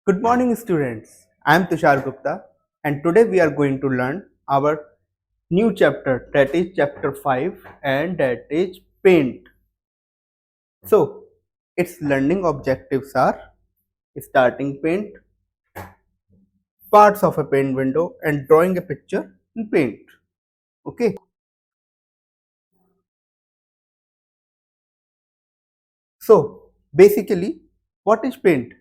Good morning, students. I am Tushar Gupta, and today we are going to learn our new chapter, that is chapter 5, and that is paint. So, its learning objectives are starting paint, parts of a paint window, and drawing a picture in paint. Okay, so basically, what is paint?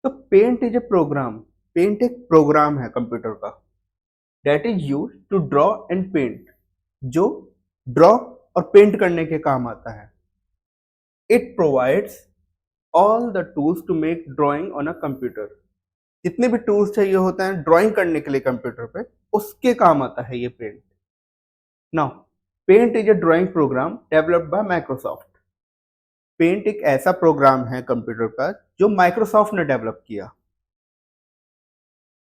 तो paint is a program. Paint एक program है computer का that is use to draw and paint, जो draw और paint करने के काम आता है. It provides all the tools to make drawing on a computer. जितने भी टूल्स चाहिए होते हैं ड्राइंग करने के लिए कंप्यूटर पे, उसके काम आता है ये paint. Now paint is a drawing program developed by Microsoft. Paint एक ऐसा प्रोग्राम है कंप्यूटर का जो माइक्रोसॉफ्ट ने डेवलप किया.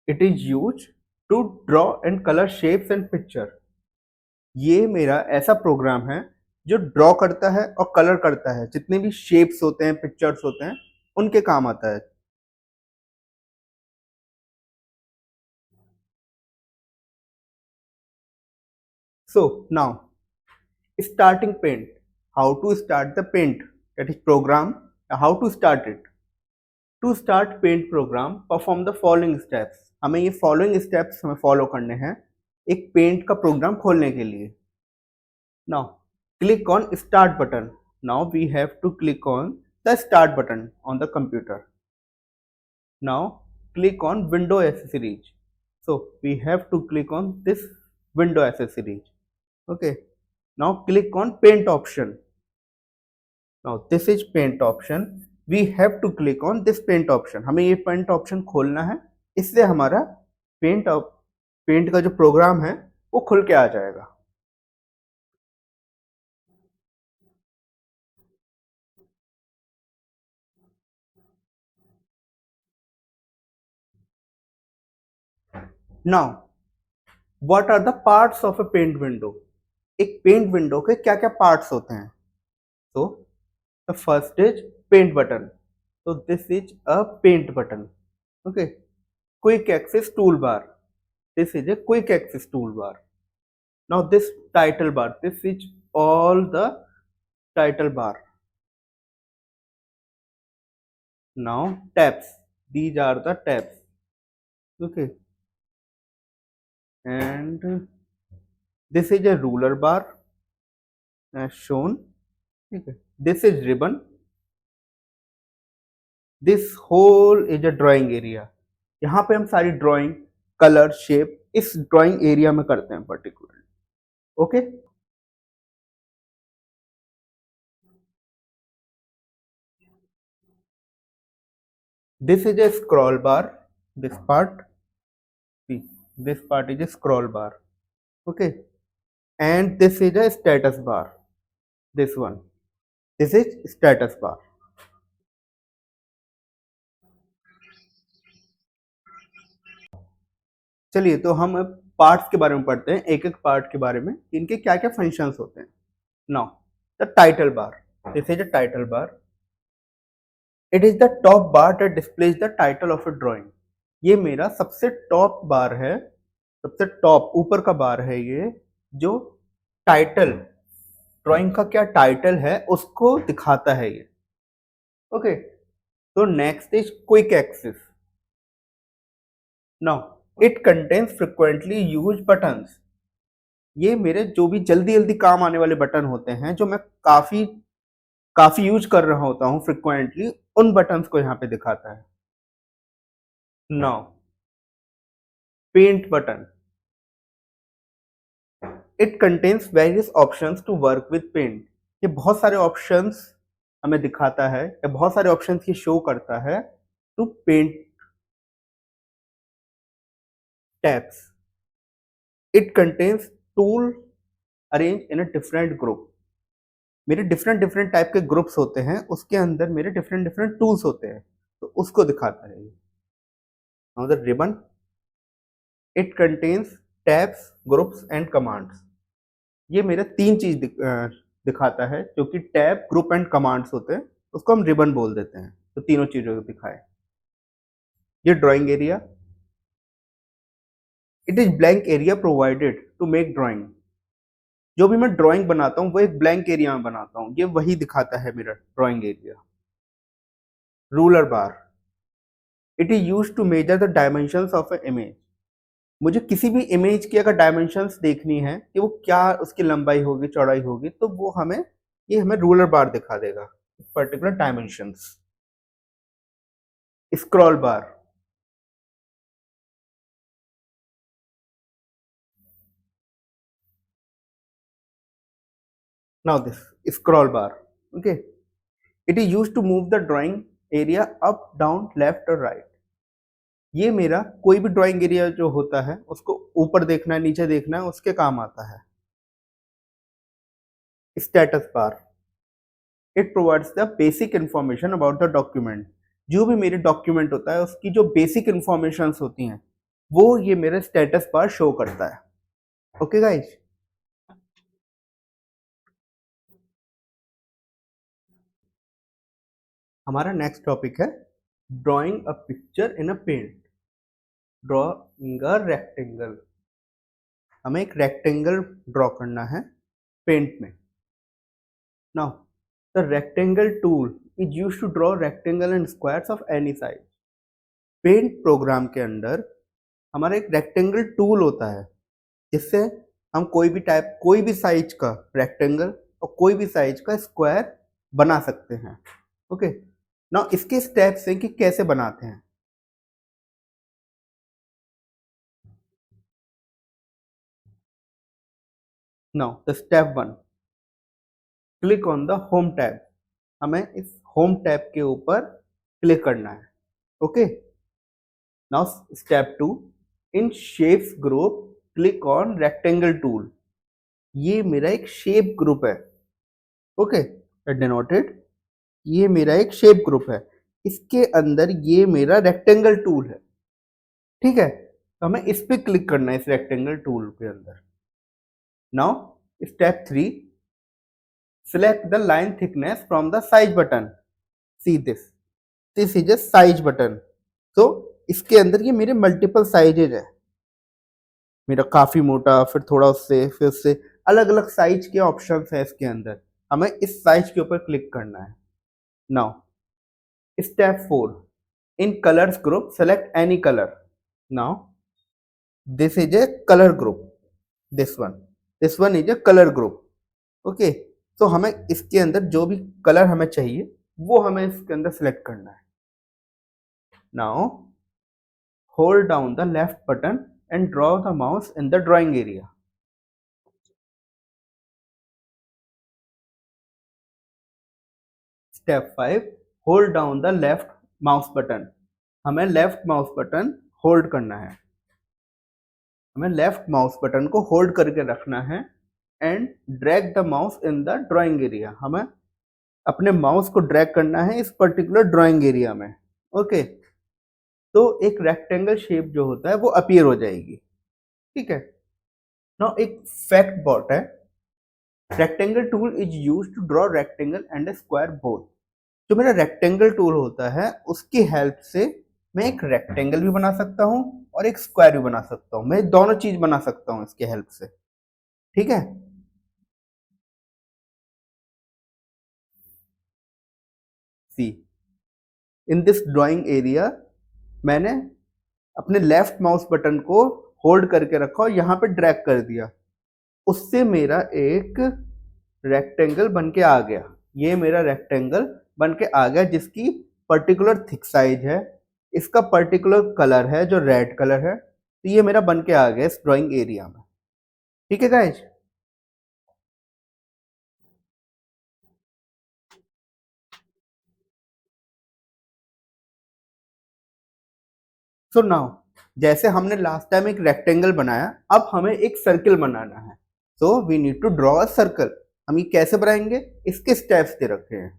It is use to draw and colour shapes and picture. ये मेरा ऐसा प्रोग्राम है जो ड्रॉ करता है और कलर करता है. जितने भी शेप्स होते हैं, पिक्चर्स होते हैं, उनके काम आता है. So now starting paint. How to start the paint, that is program. How to start it? To start paint program, perform the following steps. हमें ये following steps हमें follow करने हैं एक पेंट का प्रोग्राम खोलने के लिए. Now click on start button. Now we have to click on the start button on the computer. Now click on window accessories. So we have to click on this window accessories. Okay. Now click on paint option. Now this is paint option. We have to click on this paint option. हमें ये paint option खोलना है, इससे हमारा paint का जो programme है वो खुल के आ जाएगा. Now what are the parts of a paint window? एक पेंट विंडो के क्या क्या पार्ट्स होते हैं? So the first is paint button. So this is a paint button. Okay. Quick access toolbar. This is a quick access toolbar. Now this title bar. This is all the title bar. Now tabs. These are the tabs. Okay. And this is a ruler bar as shown. Okay. This is ribbon. This whole is a drawing area. यहाँ पे हम सारी drawing, colour, shape इस drawing area में करते हैं particularly. Okay. This is a scroll bar. This part, see, this part is a scroll bar. Okay. And this is a status bar. This one. This is status bar. चलिए तो हम अब parts के बारे में पढ़ते हैं, एक एक पार्ट के बारे में, इनके क्या क्या फंक्शंस होते हैं. Now the title bar. This is a title bar. It is the top bar that displays the title of a drawing. ये मेरा सबसे टॉप बार है, सबसे टॉप ऊपर का बार है ये, जो टाइटल, ड्राइंग का क्या टाइटल है उसको दिखाता है ये. ओके. तो next is quick access. Now it contains frequently use buttons. ये मेरे जो भी जल्दी जल्दी काम आने वाले बटन होते हैं, जो मैं काफी काफी यूज कर रहा होता हूँ फ्रिक्वेंटली, उन बटन्स को यहाँ पे दिखाता है. Now paint button. It contains various options to work with paint. ये बहुत सारे ऑप्शंस हमें दिखाता है, या बहुत सारे ऑप्शंस ये शो करता है to paint tabs. It contains tool arrange in a different group. मेरे डिफरेंट डिफरेंट टाइप के ग्रुप्स होते हैं, उसके अंदर मेरे डिफरेंट डिफरेंट टूल्स होते हैं, तो उसको दिखाता है ये. Now the ribbon. It contains tabs, groups and commands. ये मेरे तीन चीज दिखाता है, जो कि टैब, ग्रुप एंड कमांड्स होते हैं, उसको हम रिबन बोल देते हैं. तो तीनों चीजों को दिखाए. ये drawing area, it is blank area provided to make drawing. जो भी मैं ड्राइंग बनाता हूँ वो एक ब्लैंक एरिया में बनाता हूँ, ये वही दिखाता है मेरा drawing area. Ruler bar, it is use to measure the dimensions of a image. मुझे किसी भी इमेज की अगर डायमेंशंस देखनी है कि वो क्या उसकी लंबाई होगी चौड़ाई होगी, तो वो हमें ये हमें रूलर बार दिखा देगा particular dimensions. Scroll bar, now this scroll bar, okay, it is use to move the drawing area up down left और राइट। ये मेरा कोई भी ड्राइंग एरिया जो होता है उसको ऊपर देखना है नीचे देखना है उसके काम आता है। Status bar, it provides the basic information about the document. जो भी मेरे डॉक्यूमेंट होता है उसकी जो बेसिक इंफॉर्मेशन होती हैं वो ये मेरे स्टेटस बार शो करता है। ओके गाइज, हमारा नेक्स्ट टॉपिक है drawing a picture in a paint. Drawing a rectangle, हमें एक रेक्टेंगल ड्रॉ करना है पेंट में। Now the rectangle tool is used to draw rectangle and squares of any size. Paint program के अंदर हमारा एक रेक्टेंगल टूल होता है जिससे हम कोई भी साइज का रेक्टेंगल और कोई भी साइज का स्क्वायर बना सकते हैं। ओके, नाउ इसके स्टेप्स हैं कि कैसे बनाते हैं। Now the step 1, click on the home tab. हमें इस होम टैब के ऊपर क्लिक करना है। Okay, now step 2, in shapes group click on rectangle tool. ये मेरा एक शेप ग्रुप है। ओके, डिनोटेड, ये मेरा एक शेप ग्रुप है, इसके अंदर ये मेरा रेक्टेंगल टूल है। ठीक है, तो हमें इस पे क्लिक करना है इस रेक्टेंगल टूल के अंदर। Now step 3, select the line thickness from the size button। see this is a size button। तो इसके अंदर ये मेरे मल्टीपल साइजेज है, मेरा काफी मोटा, फिर थोड़ा उससे, फिर उससे अलग अलग साइज के ऑप्शंस है इसके अंदर। हमें इस साइज के ऊपर क्लिक करना है। Now step 4, in colours group select any colour. Now this is a colour group, this one is a colour group. Okay, तो हमें इसके अंदर जो भी कलर हमें चाहिए वो हमें इसके अंदर सेलेक्ट करना है। Now hold down the left button and draw the mouse in the drawing area. Step 5, hold down the left mouse button. हमें लेफ्ट माउस बटन होल्ड करना है, हमें लेफ्ट माउस बटन को होल्ड करके रखना है and drag the mouse in the drawing area. हमें अपने माउस को ड्रैग करना है इस पर्टिकुलर ड्राइंग एरिया में। ओके, तो एक रेक्टेंगल शेप जो होता है वो अपीयर हो जाएगी। ठीक है, नाउ एक फैक्ट बॉट है, rectangle tool is used to draw rectangle and a square both. जो मेरा रेक्टेंगल टूल होता है उसकी हेल्प से मैं एक रेक्टेंगल भी बना सकता हूँ और एक स्क्वायर भी बना सकता हूँ, मैं दोनों चीज बना सकता हूँ इसके हेल्प से। ठीक है, सी इन दिस ड्राइंग एरिया मैंने अपने लेफ्ट माउस बटन को होल्ड करके रखा और यहाँ पे ड्रैग कर दिया, उससे मेरा एक रेक्टेंगल बन के आ गया। ये मेरा रेक्टेंगल बन के आ गया जिसकी पर्टिकुलर थिक साइज है, इसका पर्टिकुलर कलर है जो रेड कलर है। तो ये मेरा बन के आ गया इस ड्राइंग एरिया में। ठीक है गाइज, सो नाउ जैसे हमने लास्ट टाइम एक रेक्टेंगल बनाया, अब हमें एक सर्किल बनाना है। So we need to draw a circle. हम ये कैसे बनाएंगे, इसके स्टेप्स दे रखे हैं।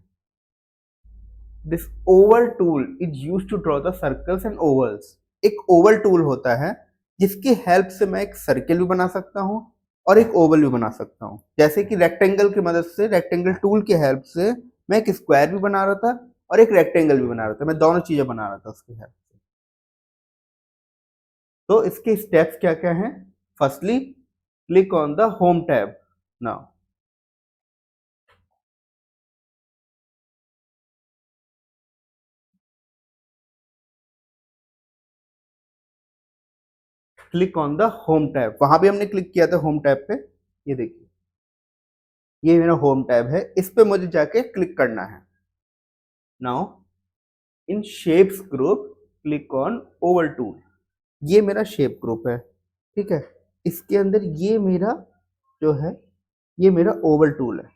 This oval tool is use to draw the circles and ovals. एक ओवल टूल होता है जिसकी हेल्प से मैं एक सर्किल भी बना सकता हूँ और एक ओवल भी बना सकता हूँ। जैसे कि रेक्टेंगल की मदद से, रेक्टेंगल टूल की हेल्प से मैं एक स्क्वायर भी बना रहा था और एक रेक्टेंगल भी बना रहा था, मैं दोनों चीजें बना रहा था उसकी हेल्प से। तो इसके स्टेप्स क्या क्या हैं? Firstly click on the home tab now. Click on the home tab, वहां भी हमने क्लिक किया था होम टैब पे। ये देखिए, ये मेरा होम टैब है, इस पे मुझे जाके क्लिक करना है। Now in shapes group click on Oval tool. ये मेरा शेप ग्रुप है, ठीक है। इसके अंदर ये मेरा जो है, ये मेरा ओवल टूल है।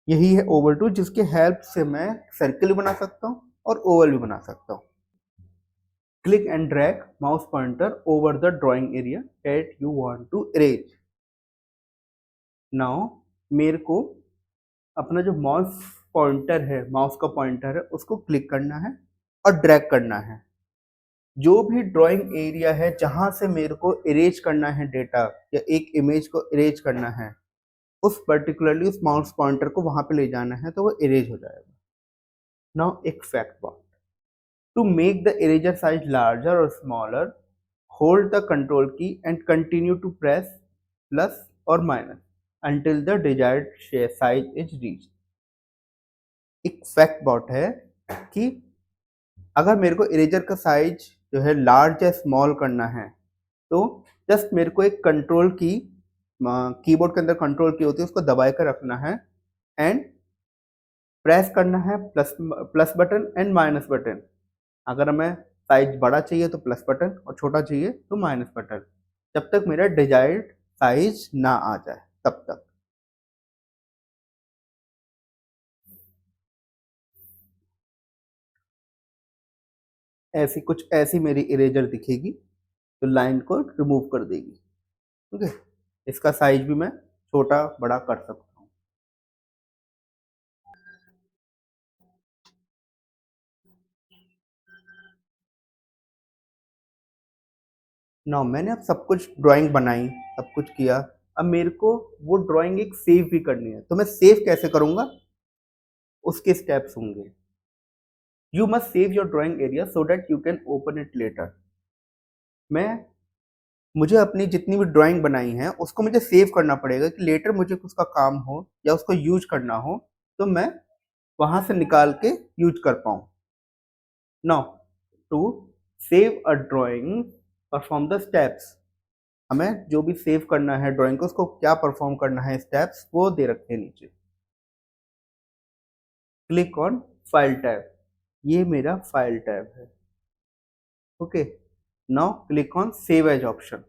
यही है ओवल टूल, जिसके हेल्प से मैं सर्कल भी बना सकता हूँ और ओवल भी बना सकता हूँ। Click and drag mouse pointer over the drawing area that you want to erase. Now मेरे को अपना जो माउस पॉइंटर है, माउस का पॉइंटर है, उसको क्लिक करना है और ड्रैग करना है। जो भी ड्राइंग एरिया है जहां से मेरे को इरेज करना है डेटा या एक इमेज को इरेज करना है, उस पर्टिकुलरली उस माउस पॉइंटर को वहां पे ले जाना है, तो वो इरेज हो जाएगा। नाउ एक फैक्ट बात, to make the eraser size larger or smaller, hold the control key and continue to press plus or minus until the desired size is reached। एक फैक्ट बॉट है कि अगर मेरे को इरेजर का साइज जो है लार्ज या स्मॉल करना है, तो जस्ट मेरे को एक कंट्रोल की, कीबोर्ड के अंदर कंट्रोल की होती है, उसको दबा कर रखना है एंड प्रेस करना है plus plus button and minus button. अगर मैं साइज बड़ा चाहिए तो प्लस बटन और छोटा चाहिए तो माइनस बटन, जब तक मेरा डिजायर्ड साइज ना आ जाए तब तक। ऐसी कुछ ऐसी मेरी इरेजर दिखेगी तो लाइन को रिमूव कर देगी। ठीक है, इसका साइज भी मैं छोटा बड़ा कर सकता हूँ। नाउ मैंने अब सब कुछ ड्राइंग बनाई, सब कुछ किया। अब मेरे को वो ड्राइंग एक सेव भी करनी है, तो मैं सेव कैसे करूंगा, उसके स्टेप्स होंगे। You must save your drawing area so that you can open it later. मैं मुझे अपनी जितनी भी ड्राइंग बनाई है उसको मुझे सेव करना पड़ेगा कि लेटर मुझे उसका काम हो या उसको यूज करना हो, तो मैं वहां से निकाल के यूज कर पाऊँ। Now to save a drawing perform the steps. हमें जो भी सेव करना है ड्राइंग को, उसको क्या परफॉर्म करना है स्टेप्स, वो दे रखे हैं नीचे। क्लिक ऑन फाइल टैब, ये मेरा फाइल टैब है। Okay, now click on save as option.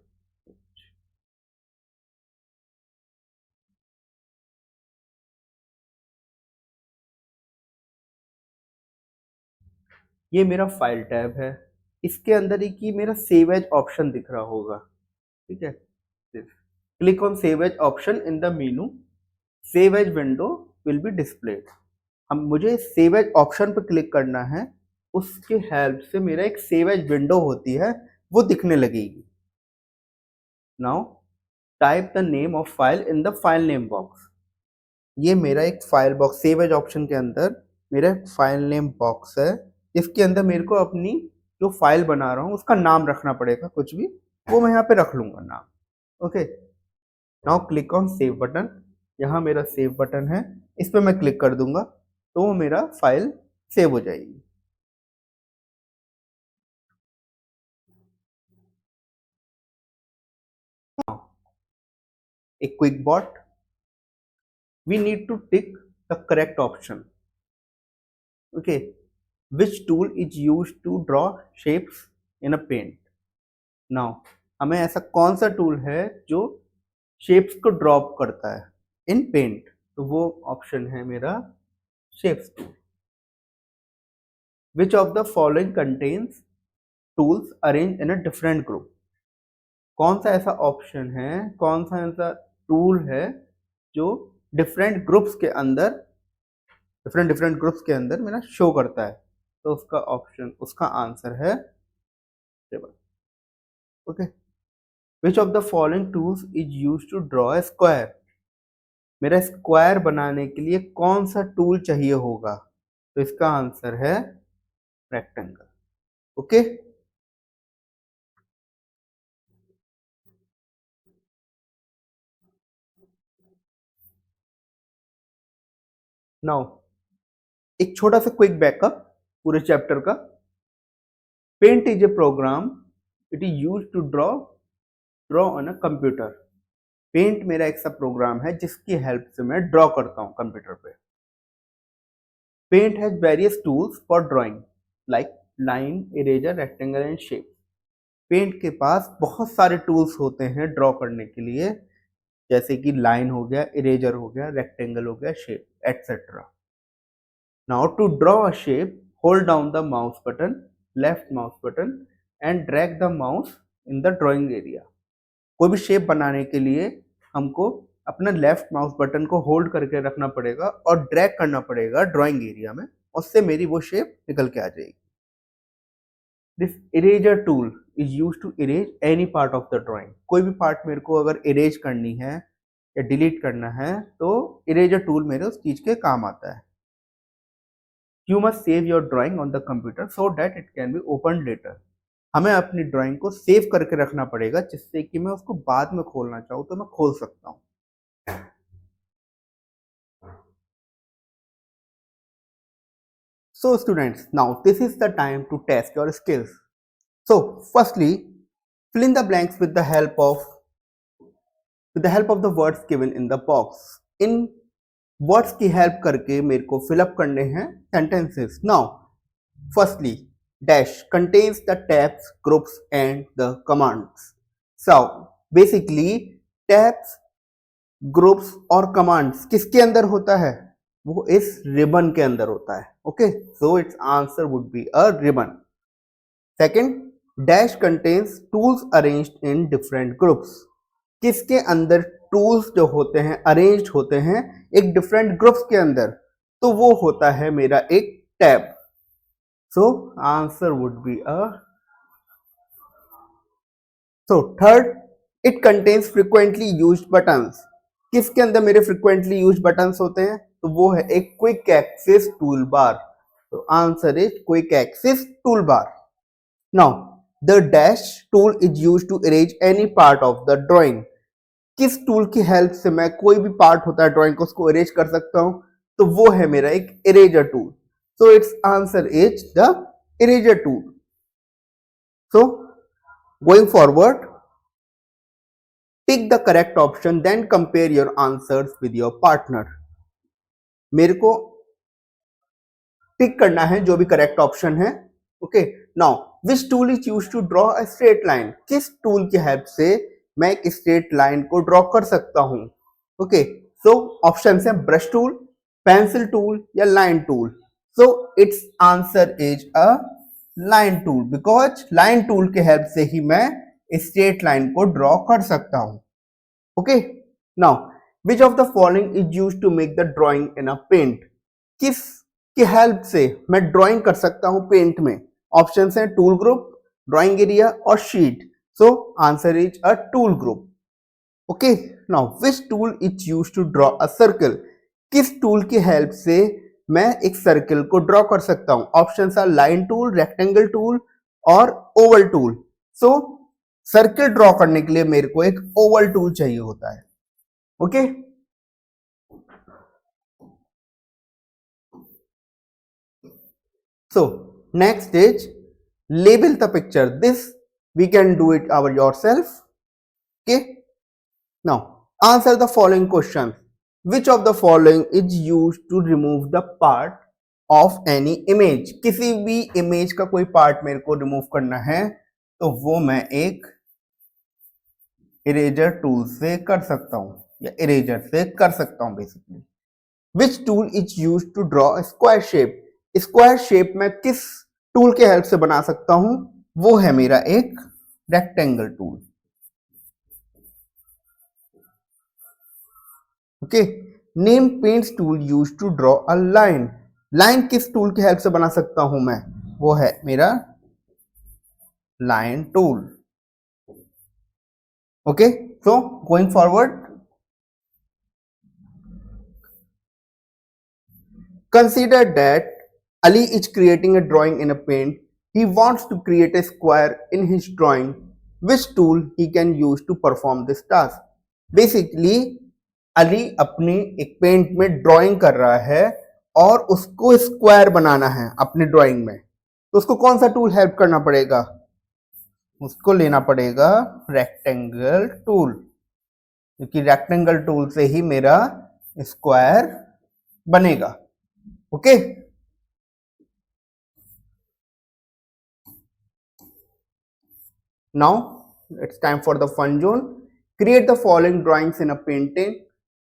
ये मेरा फाइल टैब है, इसके अंदर ही की मेरा सेव एज ऑप्शन दिख रहा होगा। ठीक है, click on save as option in the menu, save as window will be displayed. हम मुझे सेव एज ऑप्शन पर क्लिक करना है, उसके हेल्प से मेरा एक सेव एज विंडो होती है वो दिखने लगेगी। Now type the name of file in the file name box. ये मेरा एक file box, save as option के अंदर मेरा फाइल नेम बॉक्स है, इसके अंदर मेरे को अपनी जो फाइल बना रहा हूँ उसका नाम रखना पड़ेगा, कुछ भी वो मैं यहाँ पे रख लूंगा नाम। Okay, now click on save button. यहाँ मेरा सेव बटन है, इस पर मैं क्लिक कर दूंगा तो वो मेरा फाइल सेव हो जाएगी। A quick bot, we need to tick the correct option. Okay, which tool is used to draw shapes in a paint? Now हमें ऐसा कौन सा टूल है जो शेप्स को ड्रॉप करता है इन पेंट, तो वो ऑप्शन है मेरा shapes tool. Which of the following contains tools arrange in a different group. कौन सा ऐसा ऑप्शन है, कौन सा ऐसा टूल है जो डिफरेंट ग्रुप्स के अंदर, डिफरेंट डिफरेंट ग्रुप्स के अंदर मेरा शो करता है, तो उसका ऑप्शन, उसका आंसर है table. Okay, which of the following tools is use to draw a square. मेरा स्क्वायर बनाने के लिए कौन सा टूल चाहिए होगा, तो इसका आंसर है रेक्टेंगल। ओके, नाउ एक छोटा सा क्विक बैकअप पूरे चैप्टर का। Paint is a program, it is use to draw on a computer. Paint मेरा एक सा प्रोग्राम है जिसकी हेल्प से मैं ड्रॉ करता हूँ कंप्यूटर पे। Paint has various tools for drawing like line, eraser, rectangle and shape. Paint के पास बहुत सारे टूल्स होते हैं ड्रॉ करने के लिए, जैसे कि लाइन हो गया, इरेजर हो गया, रेक्टेंगल हो गया, shape etcetera. Now to draw a shape, hold down the mouse button, left mouse button and drag the mouse in the drawing area. कोई भी शेप बनाने के लिए हमको अपना लेफ्ट माउस बटन को होल्ड करके रखना पड़ेगा और ड्रैग करना पड़ेगा ड्राइंग एरिया में, उससे मेरी वो शेप निकल के आ जाएगी। This eraser tool is use to erase any part of the drawing. कोई भी पार्ट मेरे को अगर इरेज करनी है या डिलीट करना है तो इरेजर टूल मेरे उस चीज के काम आता है। You must save your drawing on the computer so that it can be open later. हमें अपनी ड्राइंग को सेव करके रखना पड़ेगा जिससे कि मैं उसको बाद में खोलना चाहूँ तो मैं खोल सकता हूँ। So students, now this is the time to test your skills. So firstly, fill in the blanks with the help of the words given in the box. In words की help करके मेरे को fill up करने हैं sentences. Now, firstly, dash contains the tabs, groups and the commands. So basically, tabs, groups और commands किसके अंदर होता है? वो इस रिबन के अंदर होता है। Okay, so its answer would be a ribbon. Second, dash contains tools arranged in different groups. किसके अंदर टूल्स जो होते हैं अरेंज्ड होते हैं एक डिफरेंट ग्रुप्स के अंदर, तो वो होता है मेरा एक tab. So answer would be a. So third, it contains frequently used buttons. किसके अंदर मेरे फ्रिक्वेंटली यूज्ड बटन्स होते हैं? तो वो है एक क्विक एक्सेस टूल बार। तो answer is quick access tool bar. Now the dash tool is used to erase any part of the drawing. किस टूल की हेल्प से मैं कोई भी पार्ट होता है ड्राइंग को उसको इरेज कर सकता हूं? तो वो है मेरा एक eraser tool. So its answer is the eraser tool. So going forward, tick the correct option then compare your answers with your partner. मेरे को टिक करना है जो भी करेक्ट ऑप्शन है। Okay, now which tool is used to draw a straight line. किस tool की help से मैं एक स्ट्रेट लाइन को ड्रॉ कर सकता हूं? ओके, सो ऑप्शन है ब्रश टूल, पेंसिल टूल या line tool. So its answer is a line tool, because line tool के हेल्प से ही मैं स्ट्रेट लाइन को ड्रॉ कर सकता हूं। Okay, now which of the following is used to make the drawing in a paint. किस की help से मैं ड्राइंग कर सकता हूं पेंट में? ऑप्शन हैं टूल ग्रुप, ड्राइंग एरिया और sheet. So answer is a tool group. Okay, now which tool is used to draw a circle. किस टूल की हेल्प से मैं एक सर्कल को ड्रॉ कर सकता हूं? Option are line tool, rectangle tool और oval tool. So circle draw करने के लिए मेरे को एक ओवल टूल चाहिए होता है। Okay, so next is label the picture. This we can do it yourself. Okay, now answer the following questions. Which of the following is used to remove the part of any image? किसी भी image का कोई part मेरे को remove करना है तो वो मैं एक इरेजर टूल से कर सकता हूं या इरेजर से कर सकता हूं basically. Which tool is used to draw a square shape? Square shape मैं किस टूल के हेल्प से बना सकता हूं? वो है मेरा एक rectangle tool. Okay, name paints tool used to draw a line. Line किस टूल की हेल्प से बना सकता हूं मैं? वो है मेरा line tool. Okay, so going forward, consider that Ali is creating a drawing in a paint. He wants to create a square in his drawing. Which tool he can use to perform this task? Basically, Ali अपनी एक paint में drawing कर रहा है और उसको square बनाना है अपनी ड्राइंग में, तो उसको कौन सा टूल हेल्प करना पड़ेगा? उसको लेना पड़ेगा रेक्टेंगल टूल, क्योंकि रेक्टेंगल टूल से ही मेरा स्क्वायर बनेगा। Okay, now it's time for the fun zone. Create the following drawings in a painting.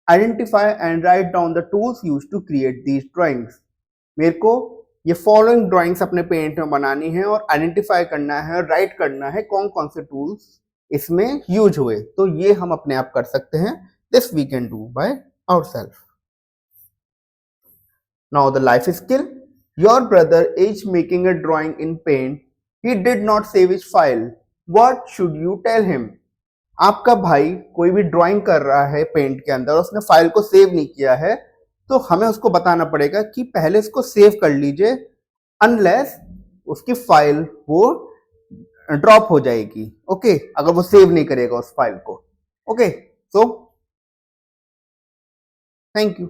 Identify and write down the tools used to create these drawings. मेरे को ये following drawings अपने paint में बनानी है और आइडेंटिफाई करना है और राइट करना है कौन कौन से टूल्स इसमें यूज हुए। तो ये हम अपने आप कर सकते हैं, this we can do by ourselves. Now the life skill. Your brother is making a drawing in paint, he did not save his file, what should you tell him? आपका भाई कोई भी ड्राइंग कर रहा है पेंट के अंदर, उसने फाइल को सेव नहीं किया है, तो हमें उसको बताना पड़ेगा कि पहले इसको सेव कर लीजिए, अनलेस उसकी फाइल वो ड्रॉप हो जाएगी। ओके, अगर वो सेव नहीं करेगा उस फाइल को। Okay, so thank you.